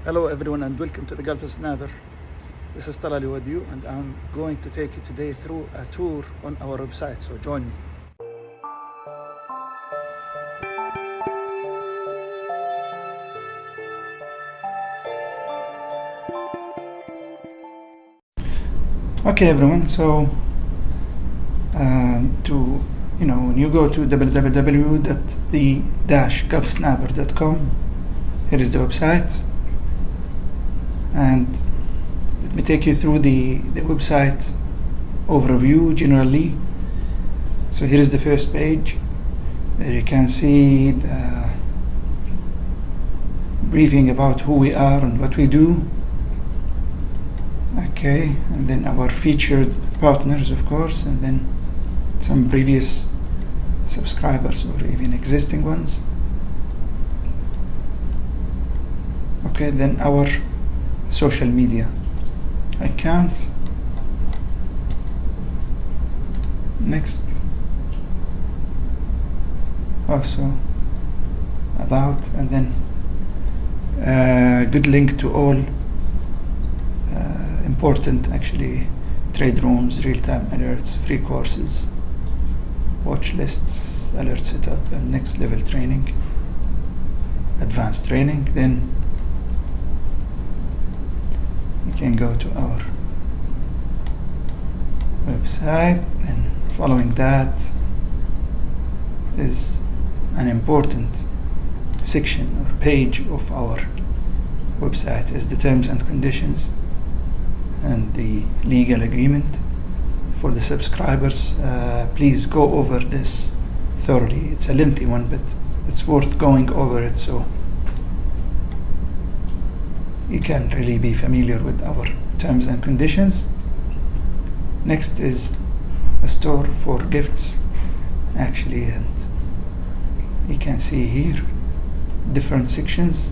Hello everyone and welcome to the Gulf Snapper. This is Talali with you and I'm going to take you today through a tour on our website, so join me. Okay everyone, so when you go to www.the-gulfsnapper.com, here is the website, and let me take you through the website overview generally. So here is the first page where you can see the briefing about who we are and what we do. Okay, and then our featured partners, of course, and then some previous subscribers or even existing ones. Okay, then our social media accounts. Next, also about, and then good link to all important actually trade rooms, real-time alerts, free courses, watch lists, alert setup, and next level training, advanced training. Then you can go to our website, and following that is an important section or page of our website is the terms and conditions and the legal agreement for the subscribers. Please go over this thoroughly. It's a lengthy one, but it's worth going over it so you can really be familiar with our terms and conditions. Next is a store for gifts actually, and you can see here different sections.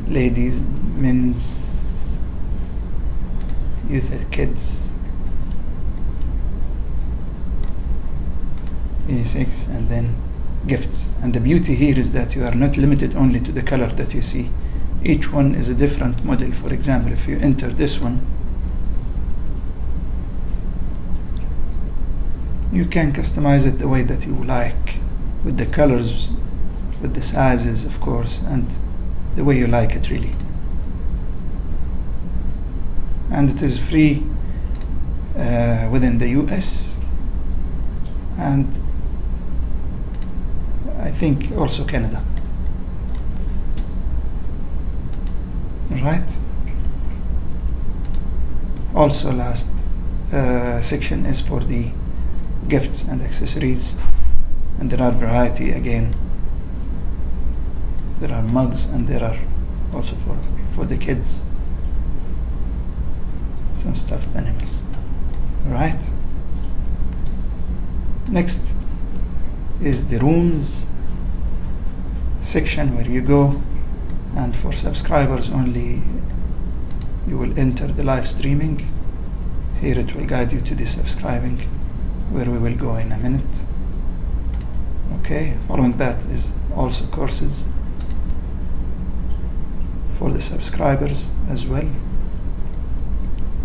Ladies, men's, youth, kids, unisex, and then gifts. And the beauty here is that you are not limited only to the color that you see. Each one is a different model. For example, if you enter this one, you can customize it the way that you like, with the colors, with the sizes, of course, and the way you like it really. And it is free within the US, and I think also Canada. Right. Also last section is for the gifts and accessories, and there are variety again. There are mugs, and there are also for the kids some stuffed animals. Right. Next is the rooms section where you go, and for subscribers only you will enter the live streaming. Here it will guide you to the subscribing, where we will go in a minute. Okay, following that is also courses for the subscribers as well.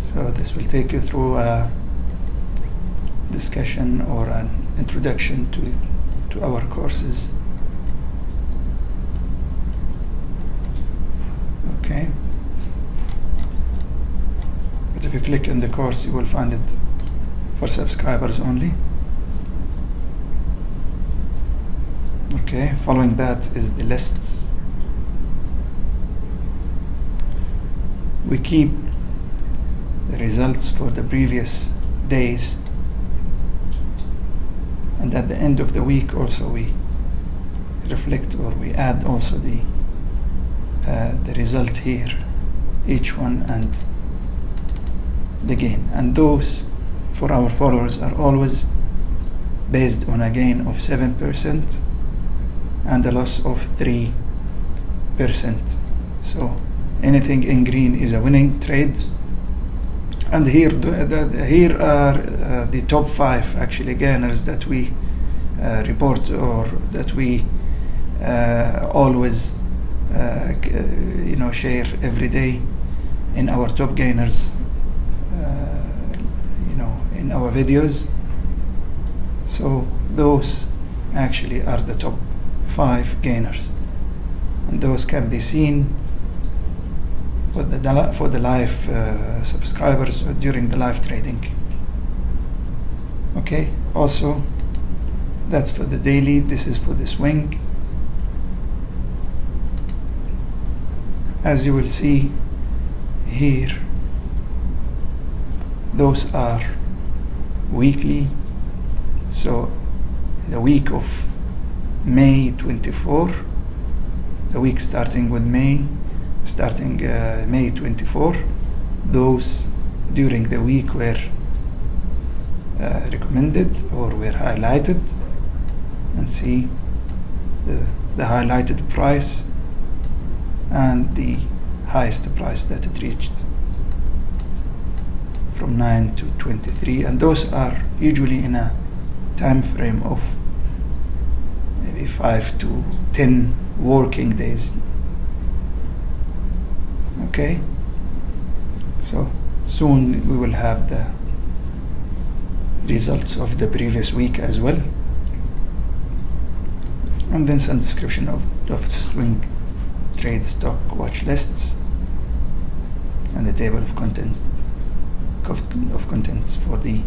So this will take you through a discussion or an introduction to our courses. Okay, but if you click on the course, you will find it for subscribers only. Okay, following that is the lists. We keep the results for the previous days, and at the end of the week also we reflect, or we add also the result here, each one, and the gain. And those for our followers are always based on a gain of 7% and a loss of 3%. So anything in green is a winning trade, And here are the top 5 actually gainers that we report, or that we always share every day in our top gainers, in our videos. So those actually are the top 5 gainers, and those can be seen for the live subscribers or during the live trading. Okay, also that's for the daily. This is for the swing. As you will see here, those are weekly. So the week of May 24, the week starting with May 24, those during the week were recommended or were highlighted, and see the highlighted price and the highest price that it reached from 9 to 23, and those are usually in a time frame of maybe 5 to 10 working days. Okay, so soon we will have the results of the previous week as well, and then some description of swing trade stock watch lists and the table of contents for the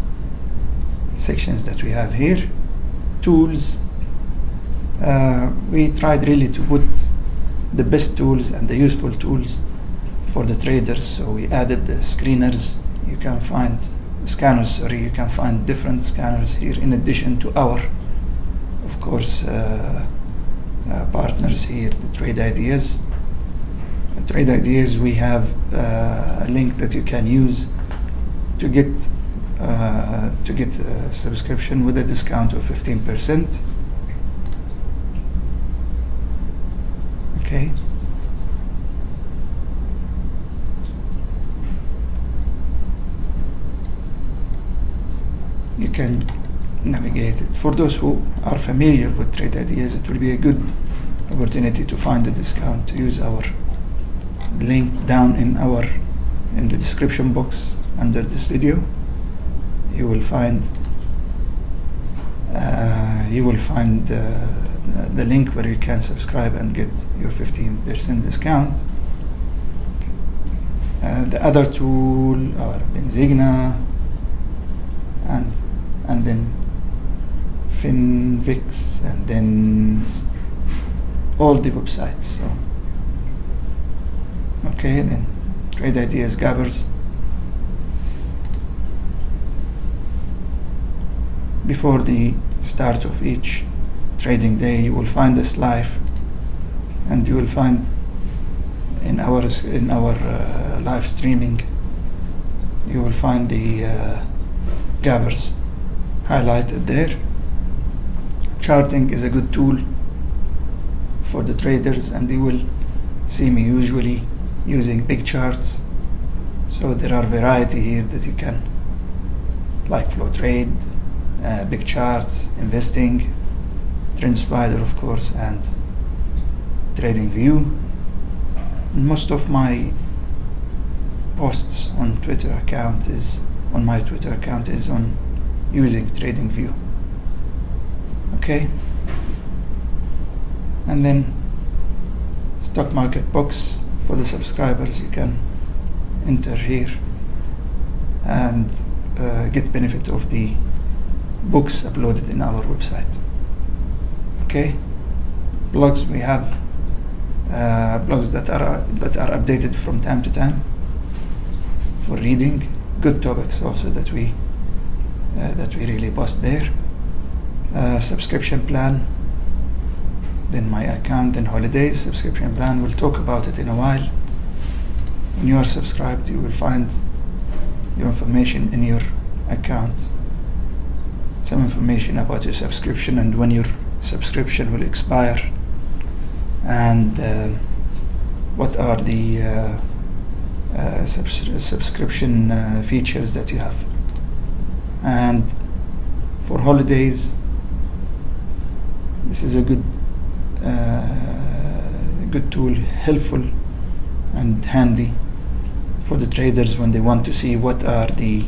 sections that we have here. Tools, we tried really to put the best tools and the useful tools for the traders. So we added the screeners. You can find scanners, you can find different scanners here in addition to our, of course, partners here, the Trade Ideas. Trade Ideas, we have a link that you can use to get a subscription with a discount of 15%. Okay. You can navigate it. For those who are familiar with Trade Ideas, it will be a good opportunity to find a discount, to use our link down in the description box under this video. You will find the link where you can subscribe and get your 15% discount. The other tool are Benzinga and then Finvix, and then all the websites. So okay, then Trade Ideas Gabbers. Before the start of each trading day, you will find us live, and you will find in our live streaming, you will find the Gabbers highlighted there. Charting is a good tool for the traders, and you will see me usually using big charts. So there are variety here that you can, like Flow Trade, big charts, investing, TrendSpider of course, and TradingView. Most of my posts on my Twitter account is on using TradingView. Okay, and then stock market box for the subscribers. You can enter here and get benefit of the books uploaded in our website. Okay, blogs, we have blogs that are updated from time to time for reading. Good topics also that we really post there. Subscription plan, then my account, then holidays. Subscription plan, we'll talk about it in a while. When you are subscribed, you will find your information in your account, some information about your subscription and when your subscription will expire, and what are the subscription features that you have. And for holidays, This is a good tool, helpful and handy for the traders when they want to see what are the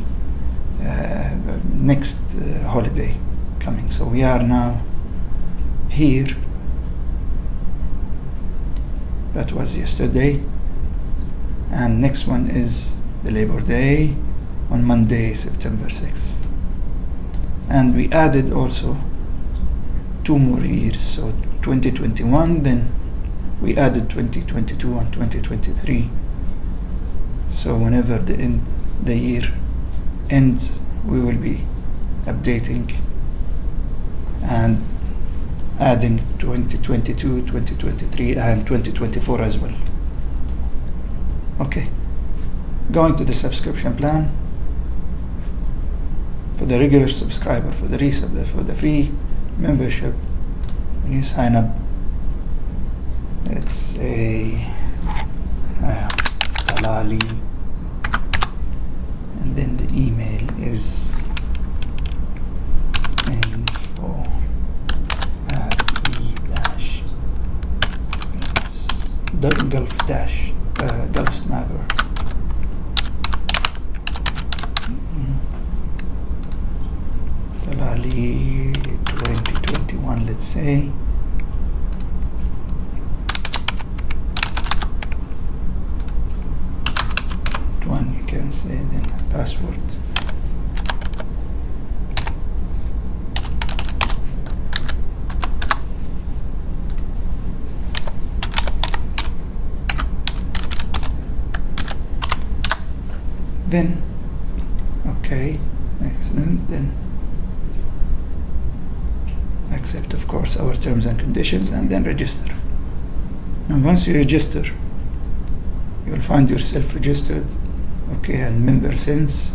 next holiday coming. So we are now here. That was yesterday, and next one is the Labor Day on Monday, September 6th. And we added also 2 more years, so 2021, then we added 2022 and 2023. So whenever the year ends, we will be updating and adding 2022, 2023 and 2024 as well. Okay, going to the subscription plan. For the regular subscriber, for the free membership, when you sign up, it's a Talali, and then the email is info at Gulf Snapper. Talali 2021, let's say. One you can say, then password. Then, okay, excellent. Then accept, of course, our terms and conditions, and then register. Now once you register, you will find yourself registered, okay, and member since,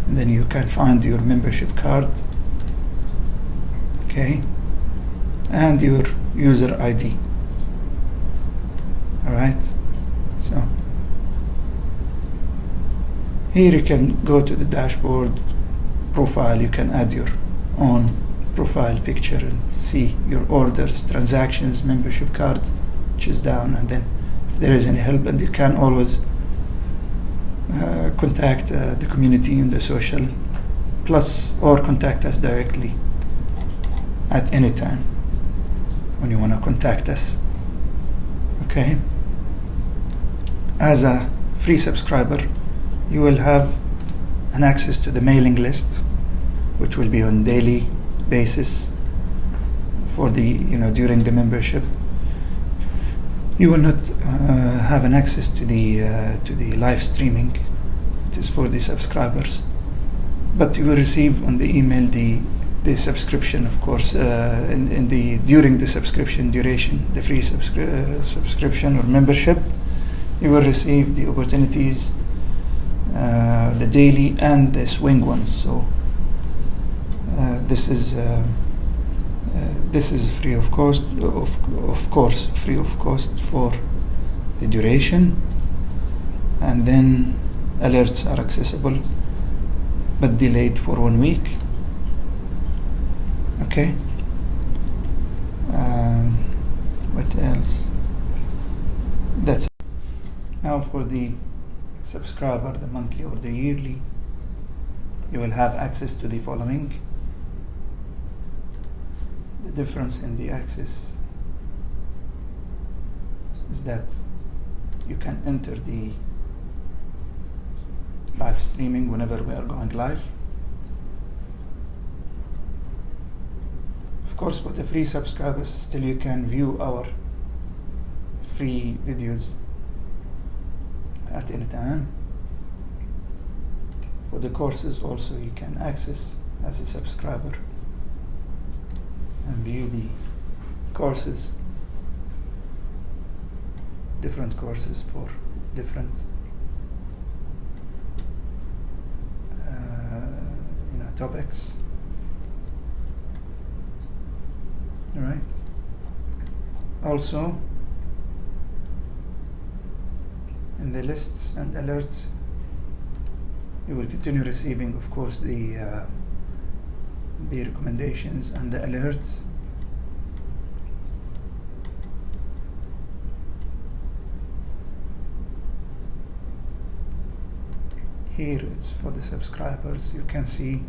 and then you can find your membership card, okay, and your user ID. All right, so here you can go to the dashboard profile. You can add your own profile picture and see your orders, transactions, membership card, which is down, and then if there is any help, and you can always contact the community in the social plus, or contact us directly at any time when you want to contact us. Okay, as a free subscriber, you will have an access to the mailing list, which will be on daily basis for the during the membership. You will not have an access to the live streaming. It is for the subscribers, but you will receive on the email the subscription, of course, during the subscription duration, the free subscription or membership. You will receive the opportunities, the daily and the swing ones. So this is free of cost, of course, free of cost for the duration, and then alerts are accessible but delayed for 1 week. Okay. What else? That's it. Now for the subscriber, the monthly or the yearly, you will have access to the following. The difference in the access is that you can enter the live streaming whenever we are going live. Of course, for the free subscribers, still you can view our free videos at any time. For the courses also, you can access as a subscriber and view the courses, different courses for different topics. All right. Also, in the lists and alerts, you will continue receiving, of course, the recommendations and the alerts Here it's for the subscribers. You can see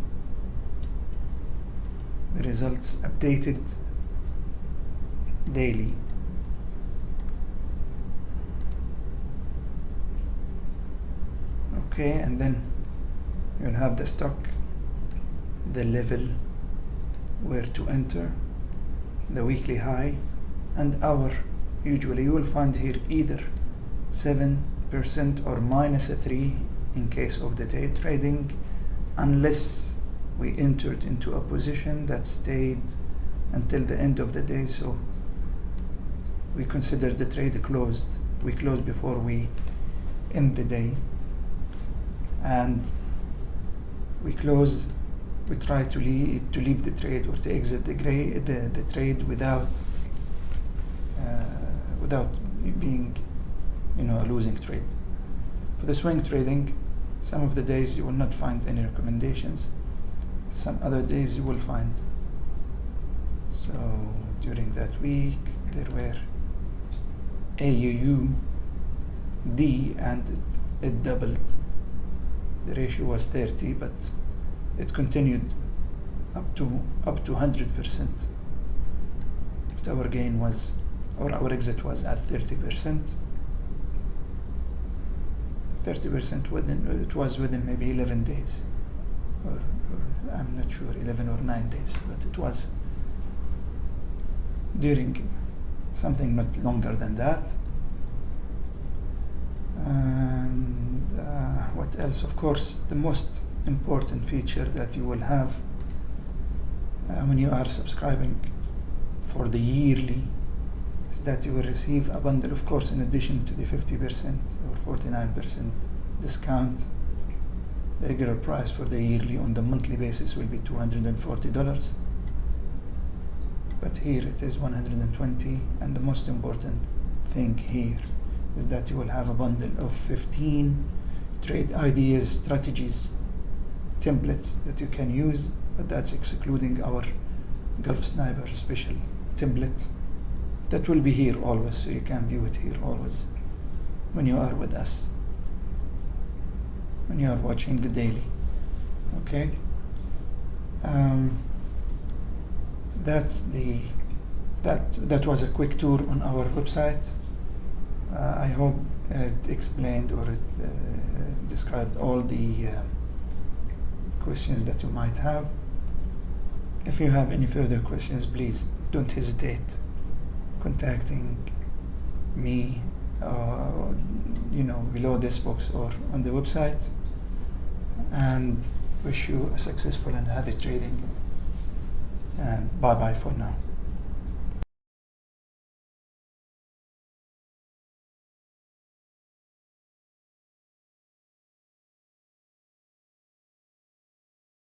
the results updated daily. Okay, and then you'll have the stock, the level where to enter, the weekly high, and hour. Usually you will find here either 7% or -3 in case of the day trading, unless we entered into a position that stayed until the end of the day, so we consider the trade closed. We close before we end the day, and we try to leave the trade or to exit the trade without being a losing trade. For the swing trading, some of the days you will not find any recommendations, some other days you will find. So during that week there were AUD and it doubled. The ratio was 30, but it continued up to 100%. But our gain was, or our exit was at 30%. 30% it was within maybe 11 days, or I'm not sure, 11 or 9 days, but it was during something not longer than that. And what else? Of course, the most important feature that you will have when you are subscribing for the yearly is that you will receive a bundle, of course, in addition to the 50% or 49% discount. The regular price for the yearly on the monthly basis will be $240, but here it is $120. And the most important thing here is that you will have a bundle of 15 trade ideas, strategies, templates that you can use, but that's excluding our Gulf Sniper special template that will be here always, so you can view it here always when you are with us, when you are watching the daily. Okay, that was a quick tour on our website. I hope it explained or it described all the questions that you might have. If you have any further questions, please don't hesitate contacting me below this box or on the website, and wish you a successful and happy trading, and bye bye for now.